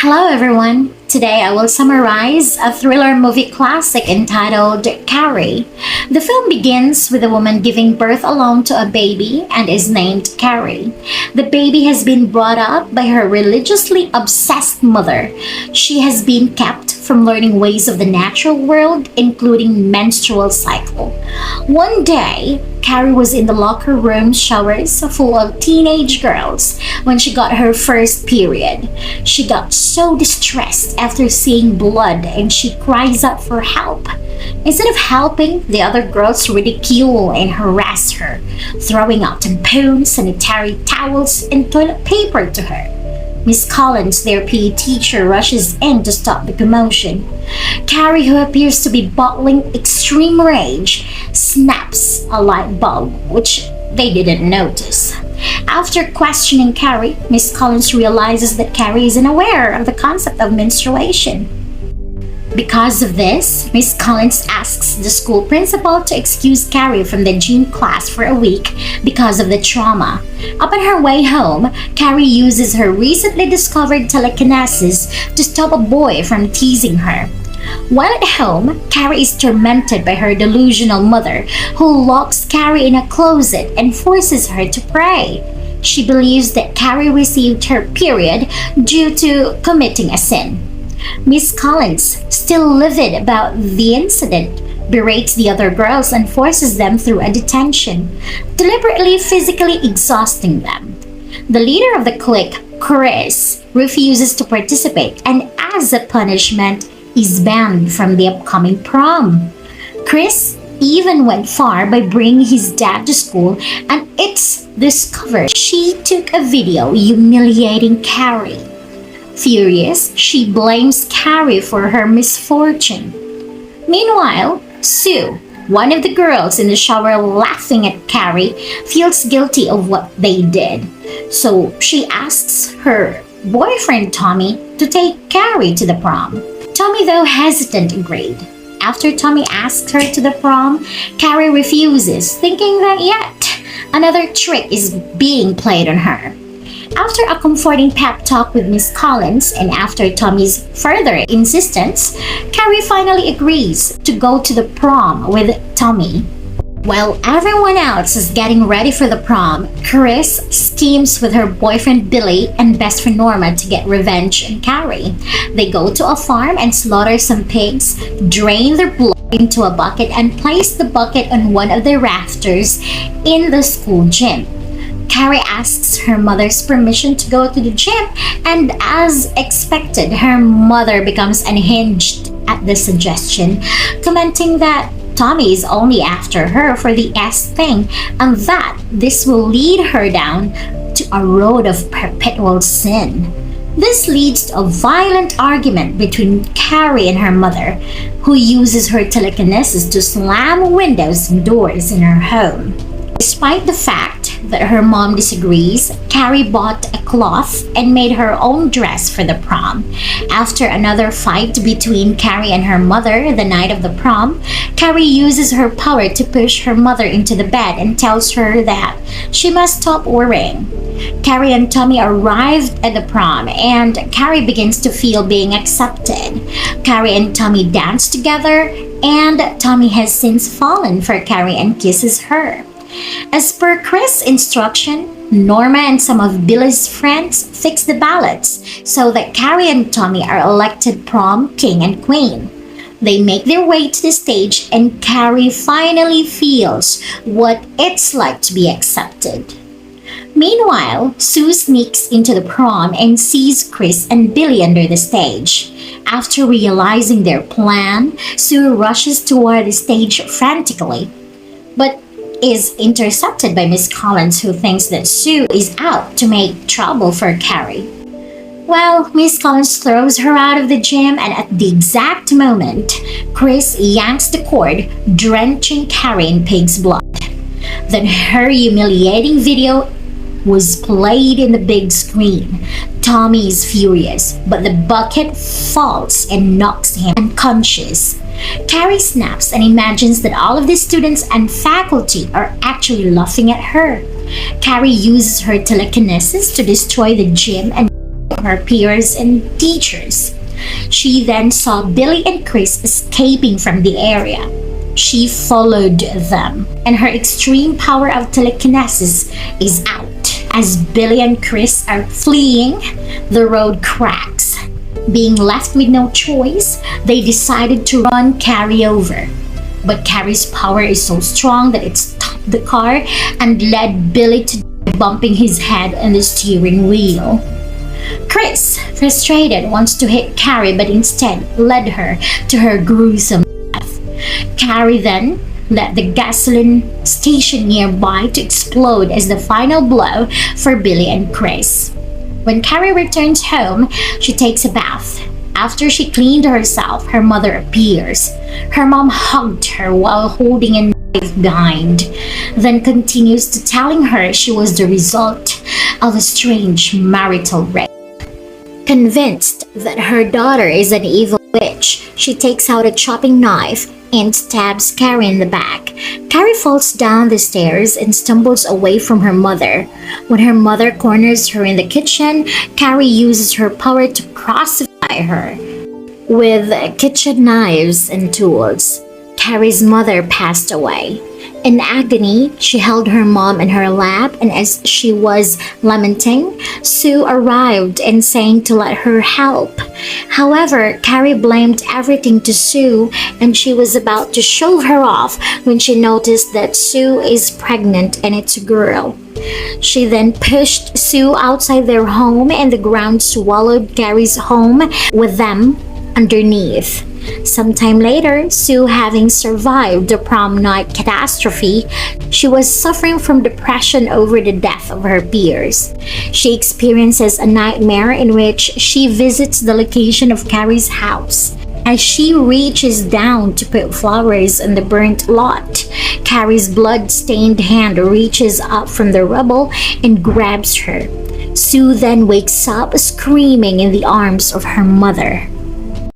Hello everyone! Today I will summarize a thriller movie classic entitled Carrie. The film begins with a woman giving birth alone to a baby and is named Carrie. The baby has been brought up by her religiously obsessed mother. She has been kept from learning ways of the natural world, including menstrual cycle. One day, Carrie was in the locker room showers full of teenage girls when she got her first period. She got so distressed after seeing blood and she cries out for help. Instead of helping, the other girls ridicule and harass her, throwing out tampons, sanitary towels, and toilet paper to her. Miss Collins, their PE teacher, rushes in to stop the commotion. Carrie, who appears to be bottling extreme rage, snaps a light bulb, which they didn't notice. After questioning Carrie, Miss Collins realizes that Carrie isn't aware of the concept of menstruation. Because of this, Miss Collins asks the school principal to excuse Carrie from the gym class for a week because of the trauma. Upon her way home, Carrie uses her recently discovered telekinesis to stop a boy from teasing her. While at home, Carrie is tormented by her delusional mother, who locks Carrie in a closet and forces her to pray. She believes that Carrie received her period due to committing a sin. Miss Collins, still livid about the incident, berates the other girls and forces them through a detention, deliberately physically exhausting them. The leader of the clique, Chris, refuses to participate and, as a punishment, is banned from the upcoming prom. Chris even went far by bringing his dad to school, and it's discovered she took a video humiliating Carrie. Furious, she blames Carrie for her misfortune. Meanwhile, Sue, one of the girls in the shower laughing at Carrie, feels guilty of what they did. So she asks her boyfriend Tommy to take Carrie to the prom. Tommy, though hesitant, agreed. After Tommy asks her to the prom, Carrie refuses, thinking that yet another trick is being played on her. After a comforting pep talk with Miss Collins and after Tommy's further insistence, Carrie finally agrees to go to the prom with Tommy. While everyone else is getting ready for the prom, Chris schemes with her boyfriend Billy and best friend Norma to get revenge on Carrie. They go to a farm and slaughter some pigs, drain their blood into a bucket, and place the bucket on one of the rafters in the school gym. Carrie asks her mother's permission to go to the gym, and as expected, her mother becomes unhinged at the suggestion, commenting that Tommy is only after her for the S thing and that this will lead her down to a road of perpetual sin. This leads to a violent argument between Carrie and her mother, who uses her telekinesis to slam windows and doors in her home. Despite the fact that her mom disagrees, Carrie bought a cloth and made her own dress for the prom. After another fight between Carrie and her mother the night of the prom, Carrie uses her power to push her mother into the bed and tells her that she must stop worrying. Carrie and Tommy arrived at the prom and Carrie begins to feel being accepted. Carrie and Tommy dance together and Tommy has since fallen for Carrie and kisses her. As per Chris' instruction, Norma and some of Billy's friends fix the ballots so that Carrie and Tommy are elected prom king and queen. They make their way to the stage and Carrie finally feels what it's like to be accepted. Meanwhile, Sue sneaks into the prom and sees Chris and Billy under the stage. After realizing their plan, Sue rushes toward the stage frantically, but is intercepted by Miss Collins, who thinks that Sue is out to make trouble for Carrie. Well, Miss Collins throws her out of the gym, and at the exact moment, Chris yanks the cord, drenching Carrie in pig's blood. Then her humiliating video was played in the big screen. Tommy is furious, but the bucket falls and knocks him unconscious. Carrie snaps and imagines that all of the students and faculty are actually laughing at her. Carrie uses her telekinesis to destroy the gym and from her peers and teachers. She then saw Billy and Chris escaping from the area. She followed them, and her extreme power of telekinesis is out. As Billy and Chris are fleeing, the road cracks. Being left with no choice, they decided to run Carrie over. But Carrie's power is so strong that it stopped the car and led Billy to die, bumping his head on the steering wheel. Chris, frustrated, wants to hit Carrie but instead led her to her gruesome death. Carrie then led the gasoline station nearby to explode as the final blow for Billy and Chris. When Carrie returns home, she takes a bath. After she cleaned herself, her mother appears. Her mom hugged her while holding a knife behind, then continues to telling her she was the result of a strange marital rape. Convinced that her daughter is an evil witch, she takes out a chopping knife and stabs Carrie in the back. Carrie falls down the stairs and stumbles away from her mother. When her mother corners her in the kitchen, Carrie uses her power to crucify her with kitchen knives and tools. Carrie's mother passed away. In agony, she held her mom in her lap, and as she was lamenting, Sue arrived and saying to let her help. However, Carrie blamed everything to Sue, and she was about to shove her off when she noticed that Sue is pregnant and it's a girl. She then pushed Sue outside their home, and the ground swallowed Carrie's home with them underneath. Sometime later, Sue, having survived the prom night catastrophe, she was suffering from depression over the death of her peers. She experiences a nightmare in which she visits the location of Carrie's house. As she reaches down to put flowers in the burnt lot, Carrie's blood-stained hand reaches up from the rubble and grabs her. Sue then wakes up screaming in the arms of her mother.